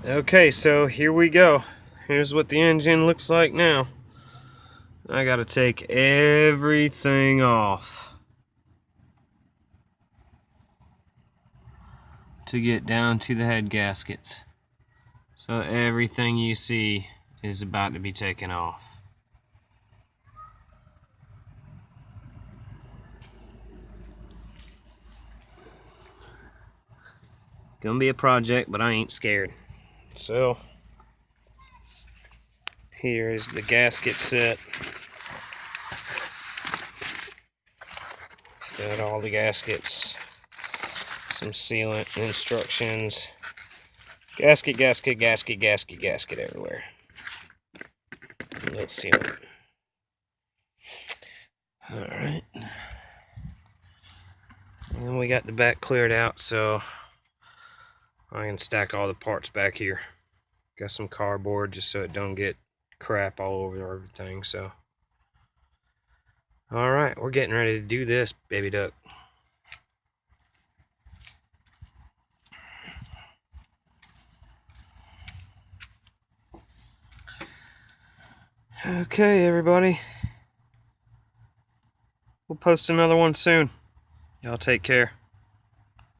Okay, so here we go. Here's what the engine looks like now. I gotta take everything off to get down to the head gaskets. So everything you see is about to be taken off. Gonna be a project, but I ain't scared. So here is the gasket set. It's got all the gaskets, some sealant, instructions. Gasket, gasket, gasket, gasket, gasket everywhere. Let's seal it. Alright. And we got the back cleared out, so I can stack all the parts back here. Got some cardboard just so it don't get crap all over everything. So alright, we're getting ready to do this, baby duck. Okay, everybody. We'll post another one soon. Y'all take care.